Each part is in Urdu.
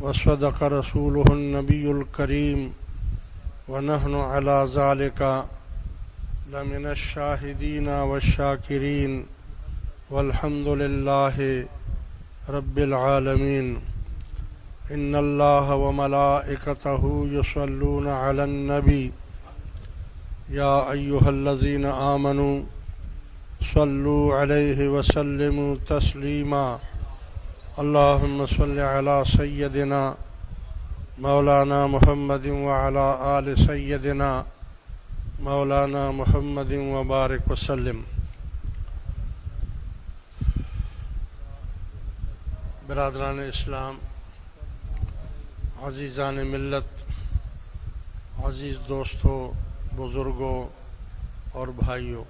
وصدق رسوله النبي الكريم ونحن على ذلك لمن الشاهدين والشاكرين والحمد لله رب العالمين. إن الله وملائكته يصلون على النبي يا أيها الذين آمنوا صلوا عليه وسلموا تسليما. اللهم صل على سيدنا مولانا محمد وعلى آل سيدنا مولانا محمد وبارك وسلم. برادران اسلام، عزیزان ملت، عزیز دوستوں، بزرگوں اور بھائیوں،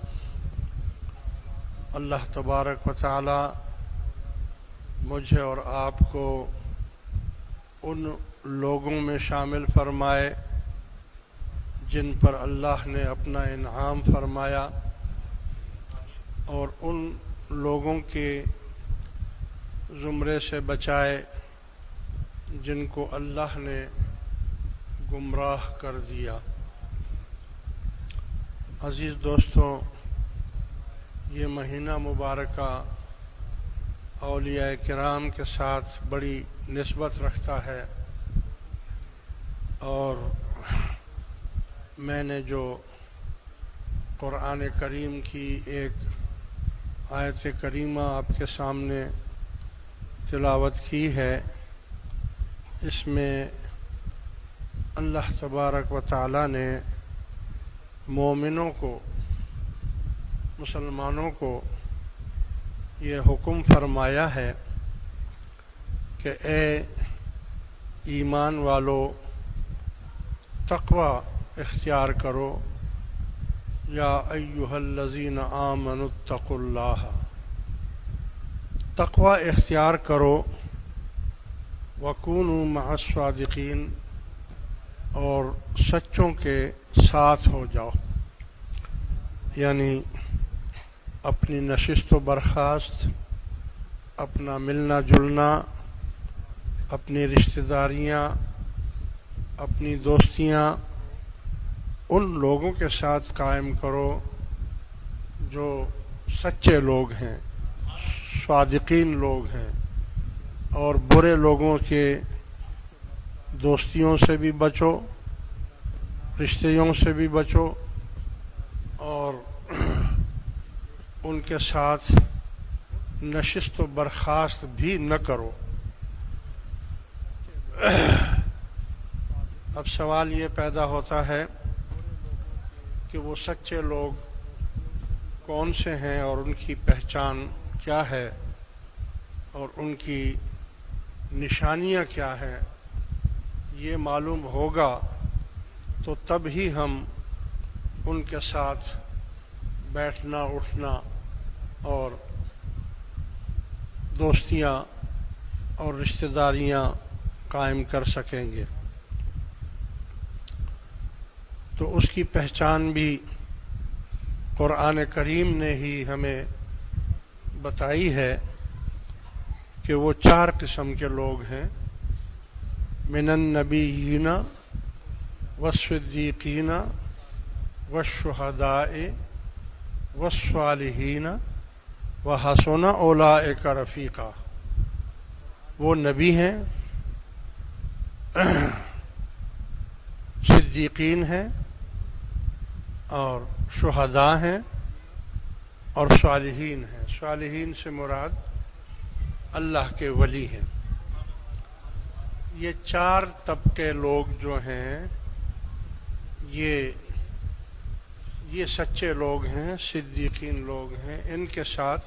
اللہ تبارک و تعالی مجھے اور آپ کو ان لوگوں میں شامل فرمائے جن پر اللہ نے اپنا انعام فرمایا، اور ان لوگوں کے زمرے سے بچائے جن کو اللہ نے گمراہ کر دیا. عزیز دوستوں، یہ مہینہ مبارکہ اولیاء کرام کے ساتھ بڑی نسبت رکھتا ہے، اور میں نے جو قرآن کریم کی ایک آیت کریمہ آپ کے سامنے تلاوت کی ہے، اس میں اللہ تبارک و تعالی نے مومنوں کو، مسلمانوں کو یہ حکم فرمایا ہے کہ اے ایمان والو، تقوی اختیار کرو. یا ایھا الذین آمنوا اتقوا اللہ، تقوی اختیار کرو. وکونوا مع الصادقین، اور سچوں کے ساتھ ہو جاؤ. یعنی اپنی نشست و برخاست، اپنا ملنا جلنا، اپنی رشتہ داریاں، اپنی دوستیاں ان لوگوں کے ساتھ قائم کرو جو سچے لوگ ہیں، صادقین لوگ ہیں، اور برے لوگوں کے دوستیوں سے بھی بچو، رشتوں سے بھی بچو، اور ان کے ساتھ نشست و برخاست بھی نہ کرو. اب سوال یہ پیدا ہوتا ہے کہ وہ سچے لوگ کون سے ہیں اور ان کی پہچان کیا ہے اور ان کی نشانیاں کیا ہیں. یہ معلوم ہوگا تو تب ہی ہم ان کے ساتھ بیٹھنا اٹھنا اور دوستیاں اور رشتہ داریاں قائم کر سکیں گے. تو اس کی پہچان بھی قرآن کریم نے ہی ہمیں بتائی ہے کہ وہ 4 قسم کے لوگ ہیں: من النبیین والصدیقین والشہداء والصالحین وحسن اولئک رفیقا. وہ نبی ہیں، صدیقین ہیں، اور شہداء ہیں، اور صالحین ہیں. صالحین سے مراد اللہ کے ولی ہیں. یہ 4 طبقے لوگ جو ہیں یہ سچے لوگ ہیں، صدیقین لوگ ہیں. ان کے ساتھ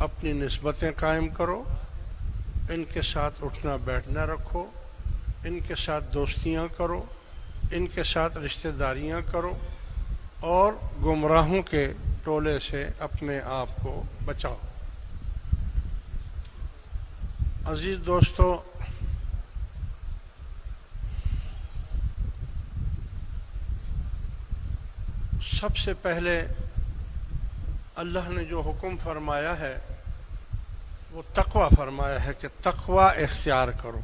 اپنی نسبتیں قائم کرو، ان کے ساتھ اٹھنا بیٹھنا رکھو، ان کے ساتھ دوستیاں کرو، ان کے ساتھ رشتہ داریاں کرو، اور گمراہوں کے ٹولے سے اپنے آپ کو بچاؤ. عزیز دوستو، سب سے پہلے اللہ نے جو حکم فرمایا ہے وہ تقوی فرمایا ہے کہ تقوی اختیار کرو.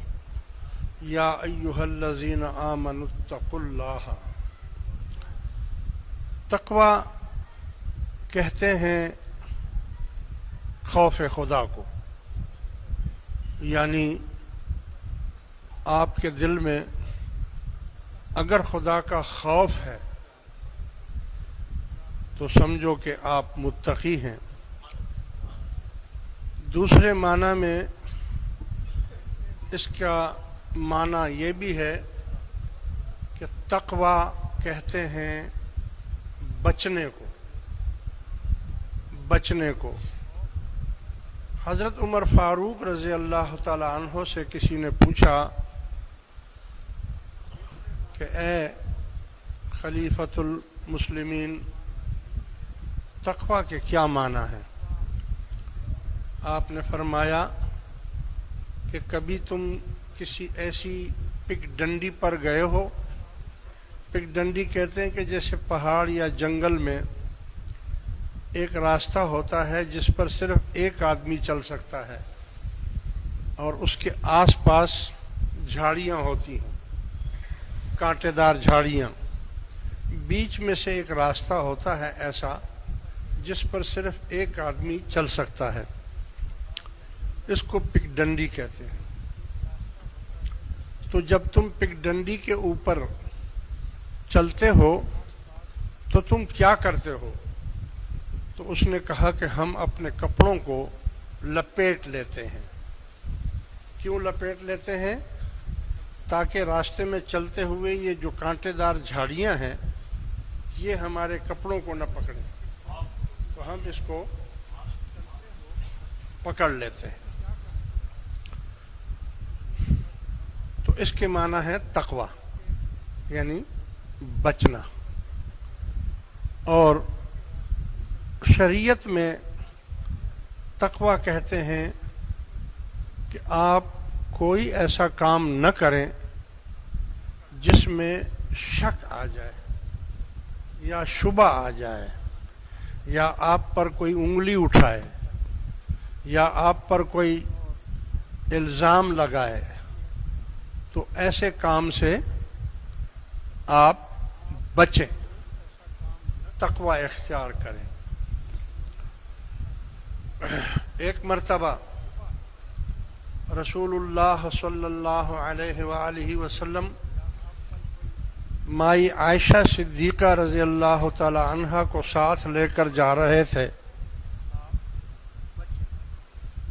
یا ایھا الذین آمنوا اتقوا اللہ. تقوی کہتے ہیں خوف خدا کو، یعنی آپ کے دل میں اگر خدا کا خوف ہے تو سمجھو کہ آپ متقی ہیں. دوسرے معنی میں اس کا معنی یہ بھی ہے کہ تقوی کہتے ہیں بچنے کو. حضرت عمر فاروق رضی اللہ تعالی عنہ سے کسی نے پوچھا کہ اے خلیفۃ المسلمین، تقوی کے کیا معنی ہے؟ آپ نے فرمایا کہ کبھی تم کسی ایسی پگ ڈنڈی پر گئے ہو؟ پگ ڈنڈی کہتے ہیں کہ جیسے پہاڑ یا جنگل میں ایک راستہ ہوتا ہے جس پر صرف ایک آدمی چل سکتا ہے اور اس کے آس پاس جھاڑیاں ہوتی ہیں، کانٹے دار جھاڑیاں. بیچ میں سے ایک راستہ ہوتا ہے ایسا جس پر صرف ایک آدمی چل سکتا ہے. اس کو پگ ڈنڈی کہتے ہیں. تو جب تم پگ ڈنڈی کے اوپر چلتے ہو تو تم کیا کرتے ہو؟ تو اس نے کہا کہ ہم اپنے کپڑوں کو لپیٹ لیتے ہیں. کیوں لپیٹ لیتے ہیں؟ تاکہ راستے میں چلتے ہوئے یہ جو کانٹے دار جھاڑیاں ہیں یہ ہمارے کپڑوں کو نہ پکڑیں، تو ہم اس کو پکڑ لیتے ہیں. تو اس کے معنی ہے تقوی، یعنی بچنا. اور شریعت میں تقوی کہتے ہیں کہ آپ کوئی ایسا کام نہ کریں جس میں شک آ جائے یا شبہ آ جائے یا آپ پر کوئی انگلی اٹھائے یا آپ پر کوئی الزام لگائے. تو ایسے کام سے آپ بچیں، تقوی اختیار کریں. ایک مرتبہ رسول اللہ صلی اللہ علیہ وآلہ وسلم مائی عائشہ صدیقہ رضی اللہ تعالی عنہا کو ساتھ لے کر جا رہے تھے.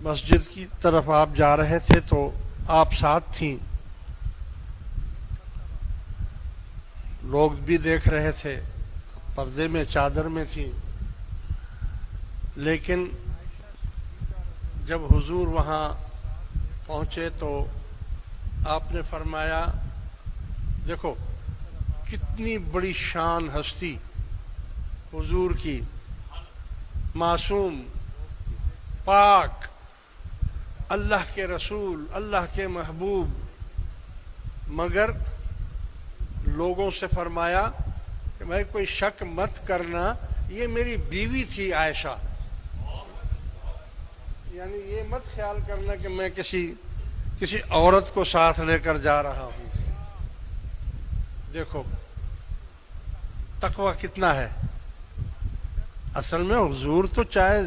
مسجد کی طرف آپ جا رہے تھے تو آپ ساتھ تھیں. لوگ بھی دیکھ رہے تھے، پردے میں چادر میں تھیں. لیکن جب حضور وہاں پہنچے تو آپ نے فرمایا دیکھو کتنی بڑی شان ہستی حضور کی، معصوم، پاک، اللہ کے رسول، اللہ کے محبوب، مگر لوگوں سے فرمایا کہ بھائی کوئی شک مت کرنا، یہ میری بیوی تھی عائشہ، یعنی یہ مت خیال کرنا کہ میں کسی عورت کو ساتھ لے کر جا رہا ہوں. دیکھو تقوی کتنا ہے. اصل میں حضور تو چاہے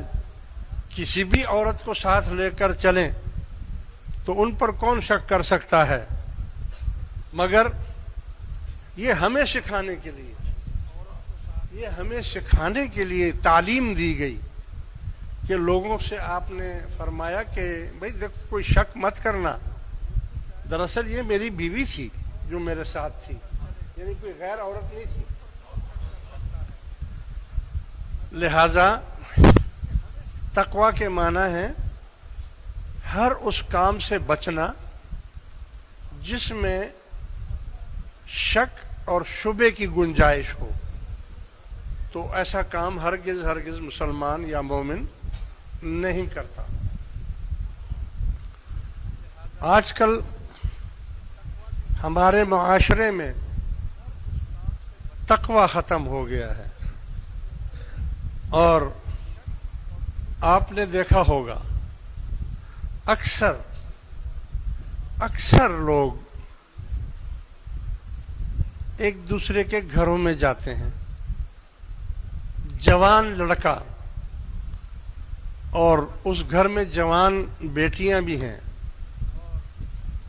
کسی بھی عورت کو ساتھ لے کر چلیں تو ان پر کون شک کر سکتا ہے، مگر یہ ہمیں سکھانے کے لیے تعلیم دی گئی کہ لوگوں سے آپ نے فرمایا کہ بھائی دیکھو کوئی شک مت کرنا، دراصل یہ میری بیوی تھی جو میرے ساتھ تھی، یعنی کوئی غیر عورت نہیں تھی. لہذا تقوی کے معنی ہے ہر اس کام سے بچنا جس میں شک اور شبے کی گنجائش ہو. تو ایسا کام ہرگز مسلمان یا مومن نہیں کرتا. آج کل ہمارے معاشرے میں تقوی ختم ہو گیا ہے، اور آپ نے دیکھا ہوگا اکثر لوگ ایک دوسرے کے گھروں میں جاتے ہیں، جوان لڑکا اور اس گھر میں جوان بیٹیاں بھی ہیں،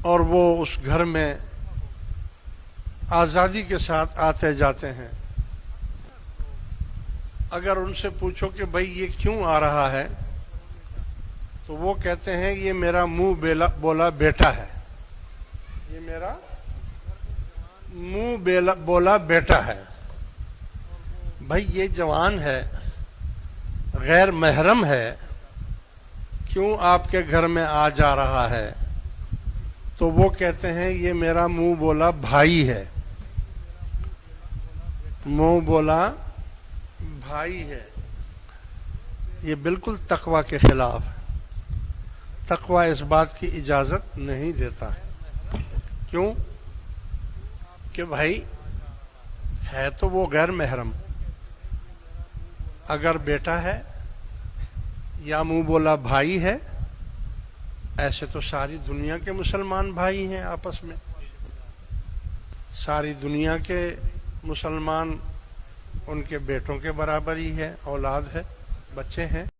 اور وہ اس گھر میں آزادی کے ساتھ آتے جاتے ہیں۔ اگر ان سے پوچھو کہ بھئی یہ کیوں آ رہا ہے، تو وہ کہتے ہیں یہ میرا منہ بولا بیٹا ہے، یہ میرا منہ بولا بیٹا ہے۔ بھئی یہ جوان ہے، غیر محرم ہے، کیوں آپ کے گھر میں آ جا رہا ہے؟ تو وہ کہتے ہیں یہ میرا منہ بولا بھائی ہے، منہ بولا بھائی ہے۔ یہ بالکل تقوی کے خلاف ہے۔ تقوی اس بات کی اجازت نہیں دیتا۔ کیوں؟ کہ بھائی ہے تو وہ غیر محرم، اگر بیٹا ہے یا منہ بولا بھائی ہے، ایسے تو ساری دنیا کے مسلمان بھائی ہیں آپس میں، ساری دنیا کے مسلمان ان کے بیٹوں کے برابر ہی ہے، اولاد ہے، بچے ہیں۔